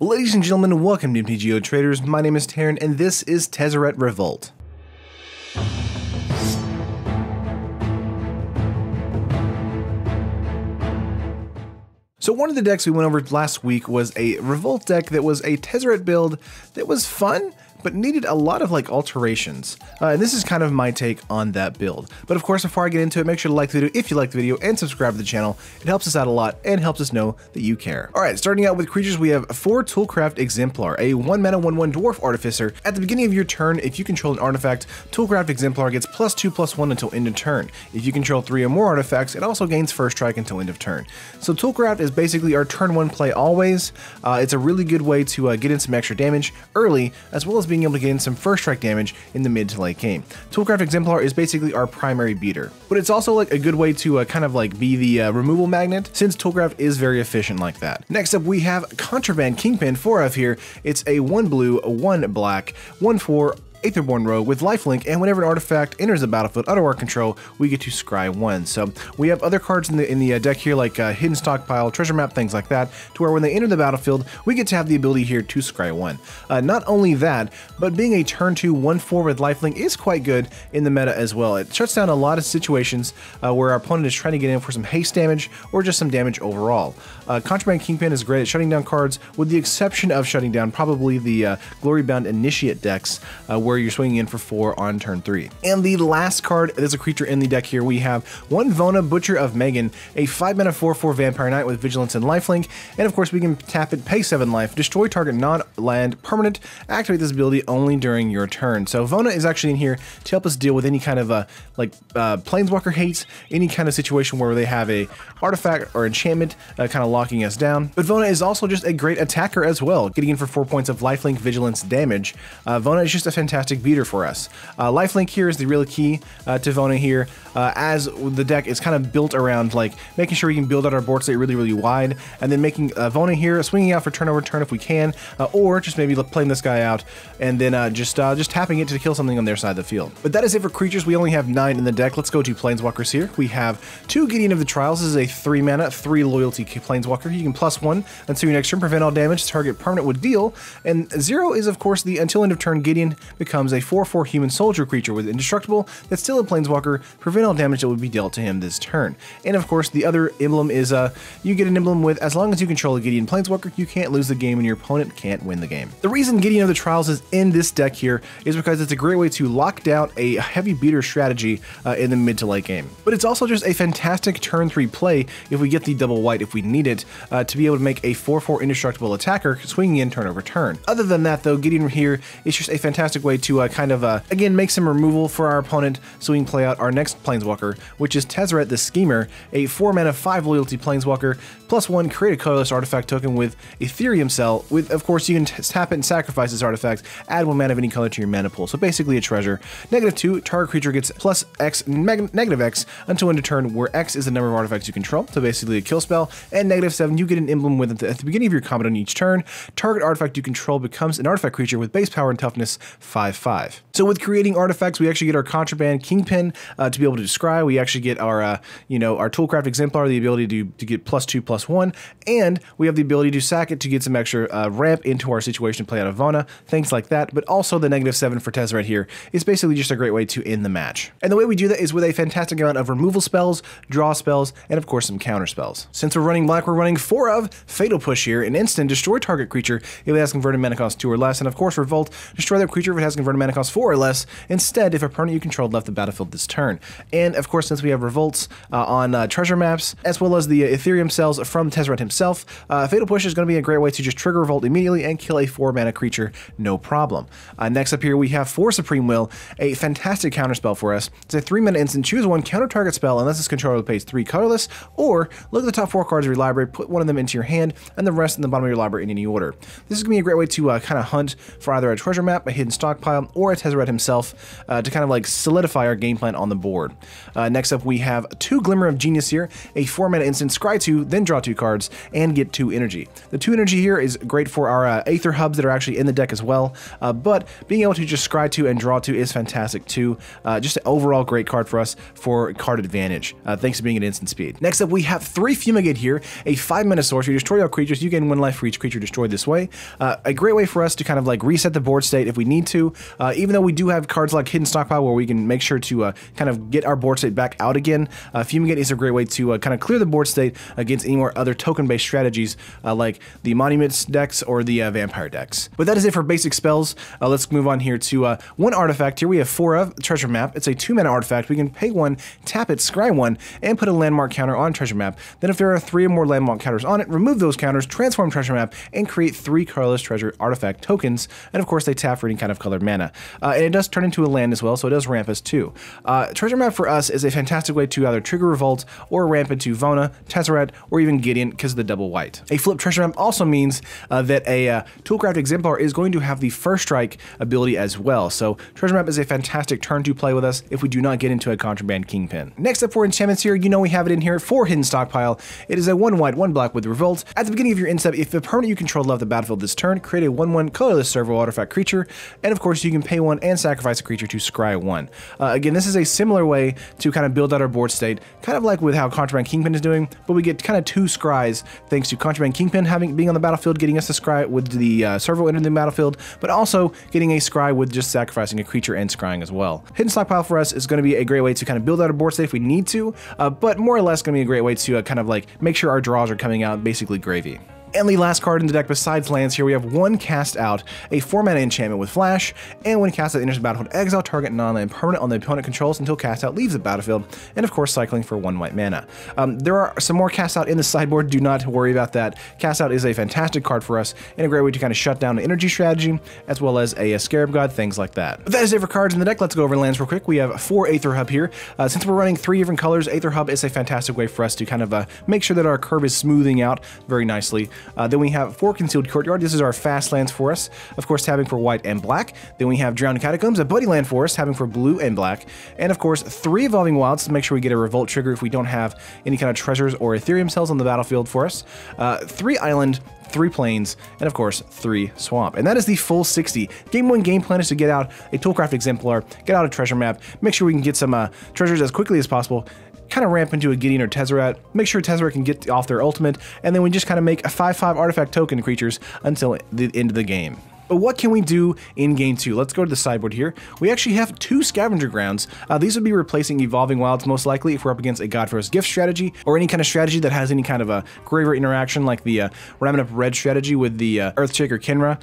Ladies and gentlemen, welcome to MTG Traders. My name is Taryn, and this is Tezzeret Revolt. So one of the decks we went over last week was a Revolt deck that was a Tezzeret build that was fun, but needed a lot of alterations. And this is kind of my take on that build. But of course, before I get into it, make sure to like the video if you like the video and subscribe to the channel. It helps us out a lot and helps us know that you care. All right, starting out with creatures, we have 4 Toolcraft Exemplar, a 1-mana 1/1 Dwarf Artificer. At the beginning of your turn, if you control an artifact, Toolcraft Exemplar gets +2/+1 until end of turn. If you control 3 or more artifacts, it also gains first strike until end of turn. So Toolcraft is basically our turn 1 play always. It's a really good way to get in some extra damage early, as well as being able to get in some first strike damage in the mid to late game. Toolcraft Exemplar is basically our primary beater, but it's also a good way to kind of be the removal magnet, since Toolcraft is very efficient like that. Next up, we have Contraband Kingpin 4F here. It's a 1 blue, 1 black, 1/4 Aetherborn Rogue with lifelink, and whenever an artifact enters the battlefield under our control, we get to scry 1. So we have other cards in the deck here, like Hidden Stockpile, Treasure Map, things like that, to where when they enter the battlefield, we get to have the ability here to scry 1. Not only that, but being a turn 2 1/4 with lifelink is quite good in the meta as well. It shuts down a lot of situations where our opponent is trying to get in for some haste damage or just some damage overall. Contraband Kingpin is great at shutting down cards, with the exception of shutting down probably the Glorybound Initiate decks, where you're swinging in for 4 on turn 3. And the last card, there's a creature in the deck here. We have 1 Vona, Butcher of Megan, a 5-mana 4/4 Vampire Knight with Vigilance and Lifelink, and of course we can tap it, pay 7 life, destroy target non-land permanent, activate this ability only during your turn. So Vona is actually in here to help us deal with any kind of Planeswalker hates, any kind of situation where they have a artifact or enchantment kind of locking us down. But Vona is also just a great attacker as well, getting in for 4 points of lifelink, vigilance, damage. Vona is just a fantastic beater for us. Lifelink here is the real key to Vona here, as the deck is kind of built around making sure we can build out our board state really wide, and then making Vona here swinging out for turn over turn if we can, or just maybe playing this guy out and then just tapping it to kill something on their side of the field. But that is it for creatures. We only have 9 in the deck. Let's go to Planeswalkers here. We have 2 Gideon of the Trials. This is a 3-mana 3 loyalty Planeswalker. You can +1 until your next turn, prevent all damage target permanent would deal, and 0 is of course the until end of turn Gideon becomes a 4/4 human soldier creature with indestructible that's still a Planeswalker, prevent all damage that would be dealt to him this turn. And of course the other emblem is you get an emblem with, as long as you control a Gideon Planeswalker, you can't lose the game and your opponent can't win the game. The reason Gideon of the Trials is in this deck here is because it's a great way to lock down a heavy beater strategy in the mid to late game. But it's also just a fantastic turn 3 play if we get the double white if we need it, to be able to make a 4/4 indestructible attacker swinging in turn over turn. Other than that though, Gideon here is just a fantastic way to again make some removal for our opponent, so we can play out our next Planeswalker, which is Tezzeret the Schemer, a 4-mana 5 loyalty Planeswalker, +1 create a colorless artifact token with Ethereum Cell, with of course you can tap it and sacrifice this artifact, add 1 mana of any color to your mana pool, so basically a treasure. -2, target creature gets +X, -X until end of turn, where X is the number of artifacts you control, so basically a kill spell, and -7, you get an emblem with at the beginning of your combat on each turn, target artifact you control becomes an artifact creature with base power and toughness 5/5. So with creating artifacts, we actually get our Contraband Kingpin to be able to scry. We actually get our our Toolcraft Exemplar, the ability to get +2/+1, and we have the ability to sack it to get some extra ramp into our situation, play out of Vona, things like that. But also the -7 for Tezzeret here is basically just a great way to end the match. And the way we do that is with a fantastic amount of removal spells, draw spells, and of course some counter spells. Since we're running black, we're running 4 of Fatal Push here, an instant destroy target creature if it has converted mana cost 2 or less, and of course Revolt, destroy that creature if it has converted mana cost 4 or less, instead if a opponent you controlled left the battlefield this turn. And of course, since we have Revolts on treasure maps, as well as the Ethereum Cells from Tezzeret himself, Fatal Push is going to be a great way to just trigger Revolt immediately and kill a 4-mana creature, no problem. Next up here we have 4 Supreme Will, a fantastic counter spell for us. It's a 3-mana instant, choose 1 counter target spell unless its controller pays 3 colorless, or look at the top 4 cards of your library, put 1 of them into your hand, and the rest in the bottom of your library in any order. This is going to be a great way to kind of hunt for either a treasure map, a hidden stockpile, stockpile or a Tezzeret himself to kind of like solidify our game plan on the board. Next up, we have 2 Glimmer of Genius here, a 4-mana instant, scry 2, then draw 2 cards, and get 2 energy. The 2 energy here is great for our Aether hubs that are actually in the deck as well, but being able to just scry 2 and draw 2 is fantastic too. Just an overall great card for us for card advantage, thanks to being at instant speed. Next up, we have 3 Fumigate here, a 5-mana sorcery. Destroy all creatures, you gain 1 life for each creature destroyed this way. A great way for us to kind of like reset the board state if we need to, even though we do have cards like Hidden Stockpile where we can make sure to kind of get our board state back out again. Fumigate is a great way to kind of clear the board state against any more other token-based strategies like the Monuments decks or the Vampire decks. But that is it for basic spells. Let's move on here to 1 artifact. Here we have 4 of Treasure Map. It's a 2-mana artifact. We can pay 1, tap it, scry 1, and put a landmark counter on Treasure Map. Then if there are 3 or more landmark counters on it, remove those counters, transform Treasure Map, and create 3 colorless treasure artifact tokens. And of course, they tap for any kind of colored mana. And it does turn into a land as well, so it does ramp us too. Treasure Map for us is a fantastic way to either trigger Revolt or ramp into Vona, Tezzeret, or even Gideon because of the double white. A flip Treasure Map also means that a Toolcraft Exemplar is going to have the First Strike ability as well. So Treasure Map is a fantastic turn to play with us if we do not get into a Contraband Kingpin. Next up for enchantments here, you know we have it in here for Hidden Stockpile. It is a 1 white, 1 black with Revolt. At the beginning of your end step, if the permanent you control left the battlefield this turn, create a 1/1 colorless servo artifact creature, and of course you can pay 1 and sacrifice a creature to scry 1. Again, this is a similar way to kind of build out our board state, kind of like with how Contraband Kingpin is doing, but we get kind of 2 scries thanks to Contraband Kingpin being on the battlefield, getting us to scry with the servo entering the battlefield, but also getting a scry with just sacrificing a creature and scrying as well. Hidden Stockpile for us is going to be a great way to kind of build out a board state if we need to, but more or less going to be a great way to kind of like make sure our draws are coming out basically gravy. And the last card in the deck besides lands here, we have 1 Cast Out, a 4-mana enchantment with Flash, and when Cast Out enters the battlefield, exile target non-land permanent on the opponent controls until Cast Out leaves the battlefield, and of course cycling for 1 white mana. There are some more Cast Out in the sideboard, do not worry about that. Cast Out is a fantastic card for us, and a great way to kind of shut down the energy strategy, as well as a Scarab God, things like that. But that is it for cards in the deck. Let's go over lands real quick. We have 4 Aether Hub here. Since we're running 3 different colors, Aether Hub is a fantastic way for us to kind of make sure that our curve is smoothing out very nicely. Then we have 4 Concealed Courtyard. This is our fast lands for us, of course tapping for white and black. Then we have Drowned Catacombs, a buddy land for us, tapping for blue and black. And of course 3 Evolving Wilds to make sure we get a Revolt trigger if we don't have any kind of treasures or Ethereum cells on the battlefield for us. 3 Island, 3 Plains, and of course 3 Swamp. And that is the full 60. Game 1 game plan is to get out a Toolcraft Exemplar, get out a Treasure Map, make sure we can get some treasures as quickly as possible, kind of ramp into a Gideon or Tezzeret, make sure Tezzeret can get off their ultimate, and then we just kind of make a 5/5 artifact token creatures until the end of the game. But what can we do in game 2? Let's go to the sideboard here. We actually have 2 Scavenger Grounds. These would be replacing Evolving Wilds most likely if we're up against a Godfarer's Gift strategy or any kind of strategy that has any kind of a Graver interaction like the Ramming Up Red strategy with the Earthshaker Kinra.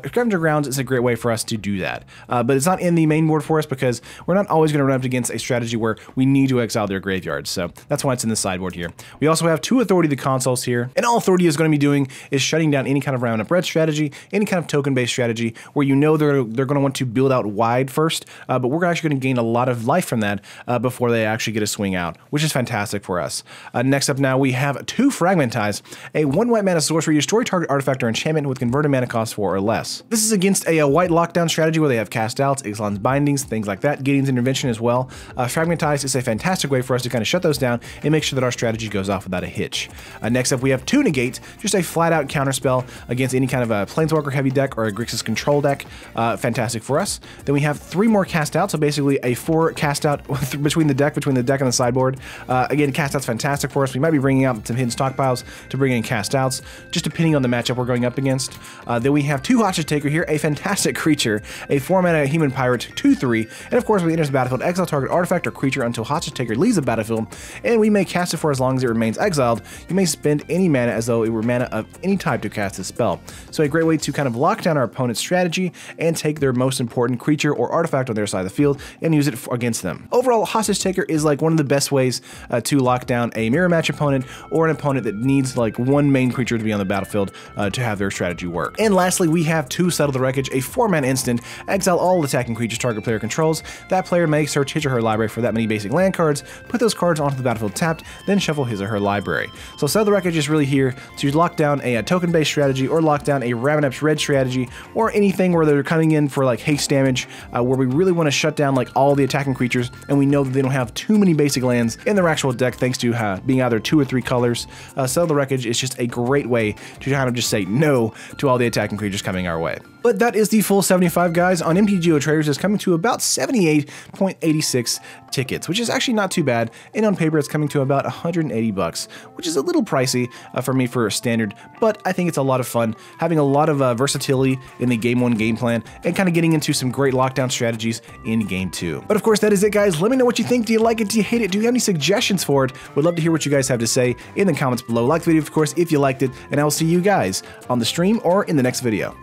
Scavenger Grounds is a great way for us to do that. But it's not in the main board for us because we're not always going to run up against a strategy where we need to exile their graveyards. So that's why it's in the sideboard here. We also have 2 Authority of the Consuls here. And all Authority is going to be doing is shutting down any kind of Ramming Up Red strategy, any kind of token-based strategy where you know they're going to want to build out wide first, but we're actually going to gain a lot of life from that before they actually get a swing out, which is fantastic for us. Next up now we have 2 Fragmentize, a 1 white mana sorcery, destroy target artifact or enchantment with converted mana cost 4 or less. This is against a white lockdown strategy where they have Cast Outs, Ixalan's Bindings, things like that, Gideon's Intervention as well. Fragmentize is a fantastic way for us to kind of shut those down and make sure that our strategy goes off without a hitch. Next up we have 2 Negate, just a flat out counter spell against any kind of a Planeswalker heavy deck or a Grixis control deck. Fantastic for us. Then we have 3 more Cast Out, so basically a 4 Cast Out between the deck and the sideboard. Again, Cast Out's fantastic for us. We might be bringing out some Hidden Stockpiles to bring in Cast Outs, just depending on the matchup we're going up against. Then we have 2 Hostage Taker here, a fantastic creature, a 4 mana Human Pirate, 2/3, and of course when it enters the battlefield, exile target artifact or creature until Hostage Taker leaves the battlefield, and we may cast it for as long as it remains exiled. You may spend any mana as though it were mana of any type to cast this spell. So a great way to kind of lock down our opponent's strategy and take their most important creature or artifact on their side of the field and use it against them. Overall, Hostage Taker is like one of the best ways to lock down a mirror match opponent or an opponent that needs like one main creature to be on the battlefield to have their strategy work. And lastly, we have 2 Settle the Wreckage, a 4-mana instant, exile all attacking creatures target player controls. That player may search his or her library for that many basic land cards, put those cards onto the battlefield tapped, then shuffle his or her library. So Settle the Wreckage is really here to lock down a token-based strategy or lock down a Ramming Up Red strategy or anything where they're coming in for like haste damage, where we really want to shut down like all the attacking creatures, and we know that they don't have too many basic lands in their actual deck thanks to being either 2 or 3 colors. Settle the Wreckage is just a great way to kind of just say no to all the attacking creatures coming our way. But that is the full 75, guys. On MTG Traders, it's coming to about 78.86 tickets, which is actually not too bad. And on paper, it's coming to about 180 bucks, which is a little pricey for me for a standard, but I think it's a lot of fun, having a lot of versatility in the Game 1 game plan, and kind of getting into some great lockdown strategies in Game 2. But of course, that is it, guys. Let me know what you think. Do you like it? Do you hate it? Do you have any suggestions for it? Would love to hear what you guys have to say in the comments below. Like the video, of course, if you liked it, and I will see you guys on the stream or in the next video.